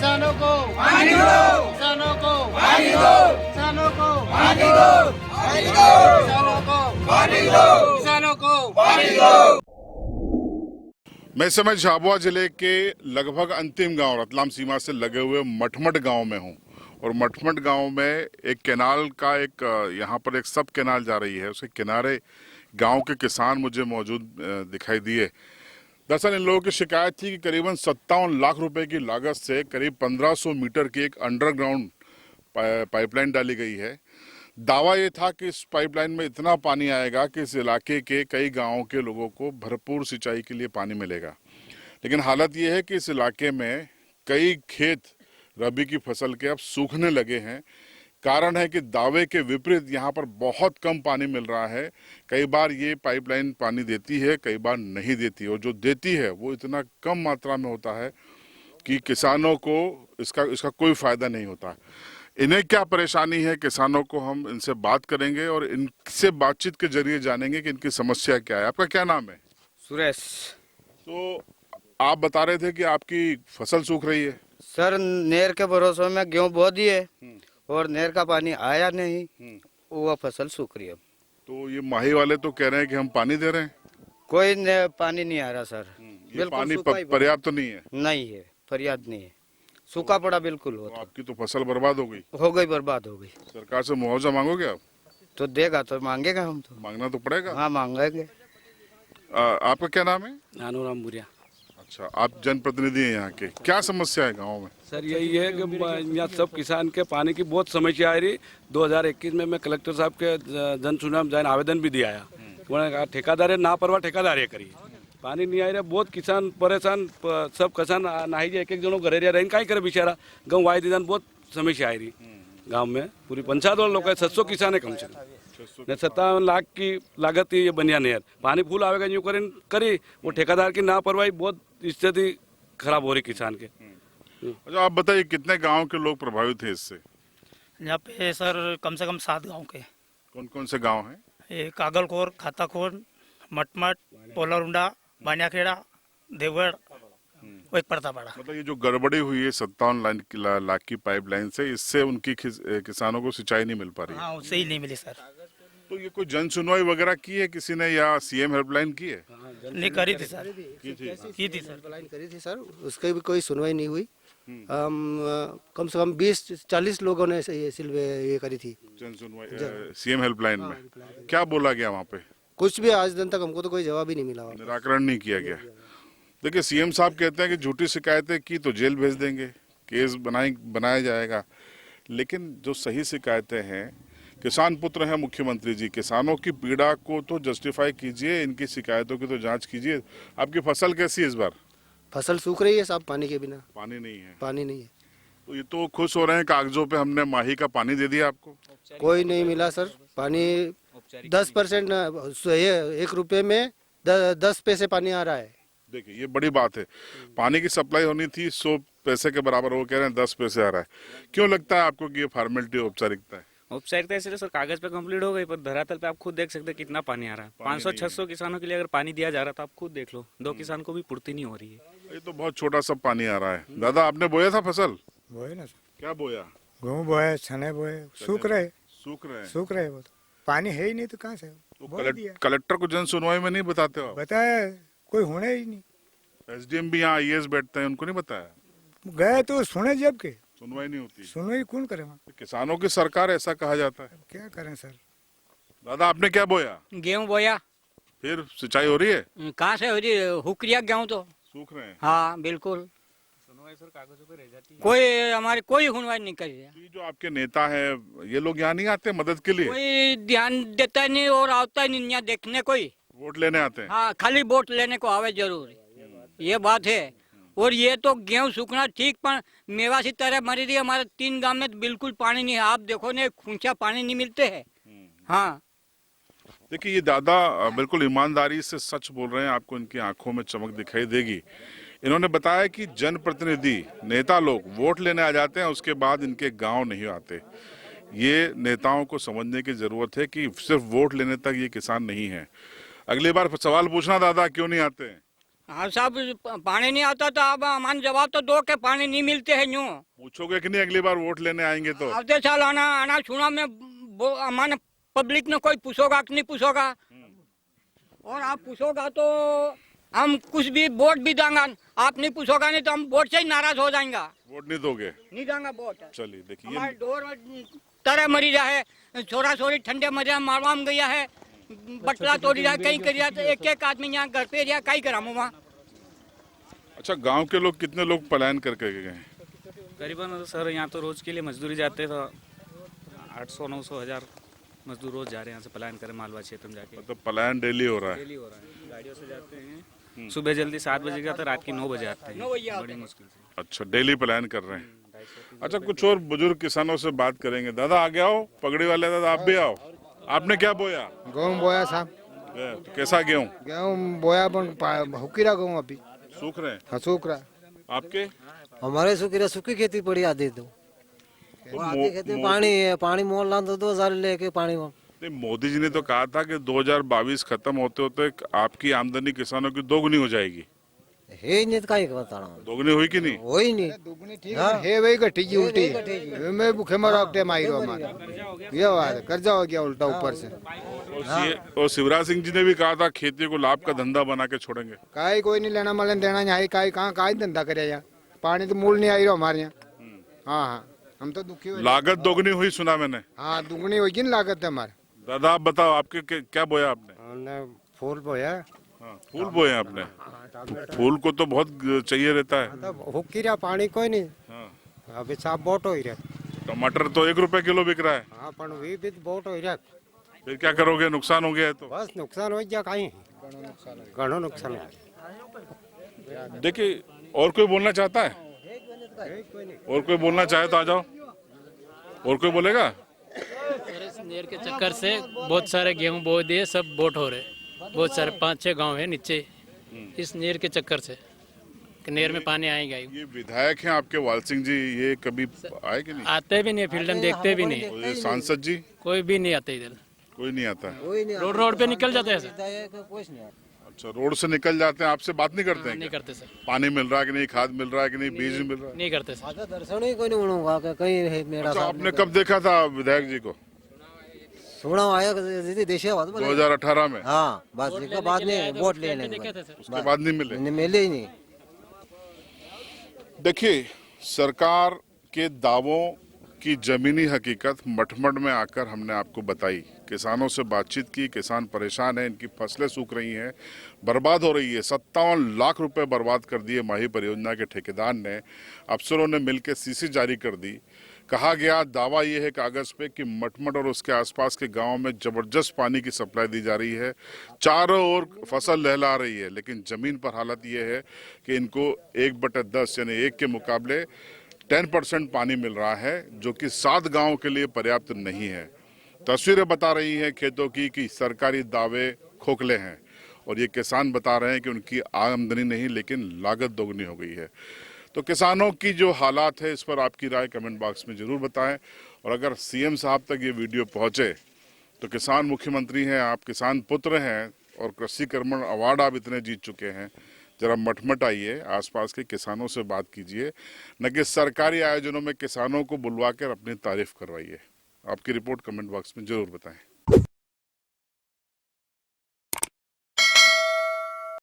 किसानों को पानी दो, किसानों को पानी दो, किसानों को पानी दो, पानी दो, किसानों को पानी दो, किसानों को पानी दो। मैं इस समय झाबुआ जिले के लगभग अंतिम गांव रतलाम सीमा से लगे हुए मठमट गांव में हूं और मठमट गांव में एक कैनाल का एक यहां पर एक सब कैनाल जा रही है, उसके किनारे गांव के किसान मुझे मौजूद दिखाई दिए। दरअसल इन लोगों की शिकायत थी कि करीबन 57 लाख रुपए की लागत से करीब 1500 मीटर की एक अंडरग्राउंड पाइपलाइन डाली गई है। दावा ये था कि इस पाइपलाइन में इतना पानी आएगा कि इस इलाके के कई गांवों के लोगों को भरपूर सिंचाई के लिए पानी मिलेगा, लेकिन हालत ये है कि इस इलाके में कई खेत रबी की फसल के अब सूखने लगे हैं। कारण है कि दावे के विपरीत यहाँ पर बहुत कम पानी मिल रहा है। कई बार ये पाइपलाइन पानी देती है, कई बार नहीं देती, और जो देती है वो इतना कम मात्रा में होता है कि किसानों को इसका कोई फायदा नहीं होता। इन्हें क्या परेशानी है, किसानों को हम इनसे बात करेंगे और इनसे बातचीत के जरिए जानेंगे कि इनकी समस्या क्या है। आपका क्या नाम है? सुरेश। तो आप बता रहे थे कि आपकी फसल सूख रही है। सर नहर के भरोसे में गेहूं बो दिए और नहर का पानी आया नहीं, वो फसल सूख रही है। तो ये माही वाले तो कह रहे हैं कि हम पानी दे रहे हैं। कोई पानी नहीं आ रहा सर। ये पानी पर्याप्त तो नहीं है। नहीं है, पर्याप्त नहीं है, सूखा पड़ा बिल्कुल। तो आपकी तो फसल बर्बाद हो गई। बर्बाद हो गई। सरकार से मुआवजा मांगोगे आप? तो देगा तो मांगेगा, हम तो मांगना तो पड़ेगा। हाँ मांगेंगे। आपका क्या नाम है? नानूराम बुरिया। अच्छा, आप जनप्रतिनिधि हैं यहाँ के। क्या समस्या है गाँव में? सर यही है कि यहाँ सब किसान के पानी की बहुत समस्या आ रही। 2021 में मैं कलेक्टर साहब के जन सुनवाई में आवेदन भी दिया है। उन्होंने कहा ठेकेदार ना परवा ठेकेदार करिए, पानी नहीं आ रहा। बहुत किसान परेशान, सब किसान नाही एक एक जनों घरे रहे काय करे बेचारा। गाँव वाई दीदान बहुत समस्या आ रही गाँव में। पूरी पंचायत वाले लोग 700 किसान है कम से कम। 57 लाख की लागत ये बनिया नहर, पानी फूल आवेगा यूँ करी वो ठेकेदार की लापरवाही, बहुत स्थिति खराब हो रही किसान के। अच्छा, आप बताइए कितने गांव के लोग प्रभावित हैं इससे? यहाँ पे सर कम से कम 7 गांव के। कौन कौन से गांव हैं? ये कागलखोर, खाताखोर, मटमट, पोलारुंडा, बानियाखेड़ा, देवगढ़, वो एक परतापाड़ा। मतलब ये जो गड़बड़ी हुई है 57 लाख की पाइपलाइन से, इससे उनकी किसानों को सिंचाई नहीं मिल पा रही है। हाँ, उससे ही नहीं मिली सर। तो ये कोई जन सुनवाई वगैरह की है किसी ने, या सीएम हेल्पलाइन की है? नहीं करी थी सर, की थी सर। करी थी सर, उसकी भी कोई सुनवाई नहीं हुई। कम से कम 20-40 लोगों ने ये करी थी जन सुनवाई सीएम हेल्पलाइन में। क्या बोला गया वहाँ पे? कुछ भी आज दिन तक हमको तो कोई जवाब ही नहीं मिला। निराकरण नहीं किया गया। देखिए, सीएम साहब कहते हैं कि झूठी शिकायतें की तो जेल भेज देंगे, केस बनाया जाएगा, लेकिन जो सही शिकायतें हैं, किसान पुत्र हैं मुख्यमंत्री जी, किसानों की पीड़ा को तो जस्टिफाई कीजिए, इनकी शिकायतों की तो जांच कीजिए। आपकी फसल कैसी है इस बार? फसल सूख रही है साहब, पानी के बिना। पानी नहीं है। पानी नहीं है। तो ये तो खुश हो रहे हैं, कागजों पे हमने माही का पानी दे दिया आपको। कोई नहीं मिला सर पानी। 10% 1 रुपये में 10 पैसे पानी आ रहा है। देखिए, ये बड़ी बात है। पानी की सप्लाई होनी थी 100 पैसे के बराबर, वो कह रहे हैं 10 पैसे आ रहा है। क्यों लगता है आपको कि ये फॉर्मेलिटी औपचारिकता है? औपचारिकता इसलिए सर कागज पे कंप्लीट हो गई, पर धरातल पे आप खुद देख सकते हैं कितना पानी आ रहा है। 500-600 किसानों के लिए अगर पानी दिया जा रहा था, आप खुद देख लो, 2 किसान को भी पूर्ति नहीं हो रही है। ये तो बहुत छोटा सा पानी आ रहा है। दादा, आपने बोया था फसल? बोए ना, क्या बोया? गेहूँ बोए, चने बोए, सूख रहे वो तो। पानी है ही नहीं तो कहाँ से? तो कलेक्टर को जन सुनवाई में नहीं बताते हो? बताया कोई होने ही नहीं। एसडीएम भी यहाँ आईएएस बैठते हैं, उनको नहीं बताया? गए तो सुने जब के सुनवाई नहीं होती। सुनवाई कौन करे? किसानों की सरकार ऐसा कहा जाता है। क्या करें सर? दादा, आपने क्या बोया? गेहूं बोया। फिर सिंचाई हो रही है? कहाँ से हो रही है? हुक्रिया गेहूं तो सूख रहे हैं। हाँ बिल्कुल, कोई हमारी कोई सुनवाई नहीं करी है। ये जो आपके नेता है, ये लोग यहाँ नहीं आते मदद के लिए? कोई ध्यान देता नहीं और आता नहीं यहाँ देखने। कोई वोट लेने आते हैं? हाँ, खाली वोट लेने को आवे जरूर, ये बात है। और ये तो गेहूं सूखना ठीक, पर मेवासी तरह मरी रही। हमारे 3 गांव में तो बिल्कुल पानी नहीं है। आप देखो ने, खूंचा पानी नहीं मिलते है। हाँ, देखिए, ये दादा बिल्कुल ईमानदारी से सच बोल रहे हैं, आपको इनकी आंखों में चमक दिखाई देगी। इन्होंने बताया कि जनप्रतिनिधि, नेता लोग वोट लेने आ जाते हैं, उसके बाद इनके गांव नहीं आते। ये नेताओं को समझने की जरूरत है कि सिर्फ वोट लेने तक ये किसान नहीं है। अगली बार सवाल पूछना दादा, क्यों नहीं आते हैं? हाँ साहब, पानी नहीं आता तो अब हमारे जवाब तो दो के पानी नहीं मिलते हैं यूँ। पूछोगे कि नहीं अगली बार वोट लेने आएंगे तो? अगले साल आना आना सुना में हमारे पब्लिक ने कोई पूछोगा कि नहीं पूछोगा, और आप पूछोगा तो हम कुछ भी वोट भी देंगे, आप नहीं पूछोगा नहीं तो हम वोट से ही नाराज हो जाएंगे। वोट नहीं दोगे? नहीं देंगे वोट। चलिए देखिए, हमारे डोर तरह मरी जाए, छोरा छोरी ठंडे मरे मारवा में गया है, बटला तोड़ी जाए, कहीं करिया तो एक एक आदमी यहाँ घर पे रिया, कहीं करा वहाँ। अच्छा, गांव के लोग कितने लोग पलायन करके गए हैं? करीबन सर यहाँ तो रोज के लिए मजदूरी जाते तो 800-900 मजदूर रोज जा रहे हैं यहाँ से पलायन करें मालवा क्षेत्र में जाके। मतलब पलायन डेली हो रहा है? डेली हो रहा है, गाड़ियों से जाते हैं, सुबह जल्दी 7 बजे का तो रात की 9 बजे आते हैं, बड़ी मुश्किल से। अच्छा, डेली पलायन कर रहे हैं। अच्छा, कुछ और बुजुर्ग किसानों से बात करेंगे। दादा आगे आओ, पगड़ी वाले दादा आप भी आओ। आपने क्या बोया? गेहूँ बोया साहब। तो कैसा गेहूं? गेहूँ बोया हुकीरा गेहूँ अभी सूख रहे हैं? हाँ सूख रहा। आपके? हमारे सूखी खेती पड़ी आधी तो आधी खेती में पानी है, पानी मोल ला तो 2000 लेके पानी मोल। नहीं, मोदी जी ने तो कहा था कि 2022 खत्म होते होते आपकी आमदनी किसानों की दोगुनी हो जाएगी। है ही नहीं तो काहे बताना, दोगुनी हुई कि नहीं? हो ही नहीं। दुगनी ठीक है, वही घटी जी उल्टी मैं भूखे मरा के मारो हमारा ये बात है, कर्जा हो गया उल्टा ऊपर से। और शिवराज सिंह जी ने भी कहा था खेती को लाभ का धंधा बना के छोड़ेंगे। काहे कोई नहीं लेना मलन देना यहाँ, काहे कहाँ काहे धंधा करे यहाँ, पानी तो मूल नहीं आई रहा हमारे यहाँ। हाँ हाँ, हम तो दुखी हुए। लागत दोगुनी हुई सुना मैंने। हाँ दुगनी होगी ना लागत है हमारे। दादा आप बताओ, आपके क्या बोया आपने? हमने फूल बोया। हाँ, फूल बोए आपने। फूल को तो बहुत चाहिए रहता है। हुक्कीरा पानी कोई नहीं। हाँ। अभी साफ बोट हो रहा। टमाटर तो 1 रुपए किलो बिक रहा है। हाँ पण वी भी बोट हो रहा। फिर क्या करोगे? नुकसान हो गया है तो? बस नुकसान हो गया, कहीं घणो नुकसान है। देखिए, और कोई बोलना चाहता है? और कोई बोलना चाहे तो आ जाओ। और कोई बोलेगा? इस नहर के चक्कर से बहुत सारे गेहूं बो दिए, सब बोट हो रहे। बहुत सारे 5-6 गांव है नीचे इस नहर के चक्कर से, कि नहर में पानी आएगा। ये विधायक हैं आपके वाल सिंह जी, ये कभी आए कि नहीं? आते भी नहीं, फील्ड में देखते भी नहीं। और ये सांसद जी? कोई भी नहीं आते इधर, कोई नहीं आता है। रोड पे निकल जाते हैं सर। अच्छा, रोड से निकल जाते हैं, आपसे बात नहीं करते हैं? नहीं क्या? करते सर, पानी मिल रहा है कि नहीं, खाद मिल रहा है कि नहीं, बीज मिल रहा है? नहीं करते सर। दर्शन ही कोई नहीं बनूंगा कहीं मेरा। अच्छा, आपने कब देखा था विधायक जी को? सोना आया देश 2018 में? हाँ बस इसके बाद नहीं वोट लेने उसके बाद नहीं मिले? मिले ही नहीं। देखिए, सरकार के दावों की जमीनी हकीकत मठमठ में आकर हमने आपको बताई। किसानों से बातचीत की, किसान परेशान हैं, इनकी फसलें सूख रही हैं, बर्बाद हो रही है। 57 लाख रुपए बर्बाद कर दिए माही परियोजना के ठेकेदार ने। अफसरों ने मिलकर सीसी जारी कर दी। कहा गया, दावा ये है कागज पे कि मठमठ और उसके आसपास के गांव में जबरदस्त पानी की सप्लाई दी जा रही है, चारों ओर फसल लहला रही है, लेकिन जमीन पर हालत ये है कि इनको 1/10 यानी 1 के मुकाबले 10% पानी मिल रहा है, जो कि 7 गांव के लिए पर्याप्त नहीं है। तस्वीरें बता रही हैं खेतों की कि सरकारी दावे खोखले हैं, और ये किसान बता रहे हैं कि उनकी आमदनी नहीं लेकिन लागत दोगुनी हो गई है। तो किसानों की जो हालात है, इस पर आपकी राय कमेंट बॉक्स में जरूर बताएं। और अगर सीएम साहब तक ये वीडियो पहुंचे तो किसान मुख्यमंत्री हैं, आप किसान पुत्र हैं और कृषि कर्मण अवार्ड आप इतने जीत चुके हैं, जरा मठमठ आइए, आसपास के किसानों से बात कीजिए, न कि सरकारी आयोजनों में किसानों को बुलवा कर अपनी तारीफ करवाइए। आपकी रिपोर्ट कमेंट बॉक्स में जरूर बताएं।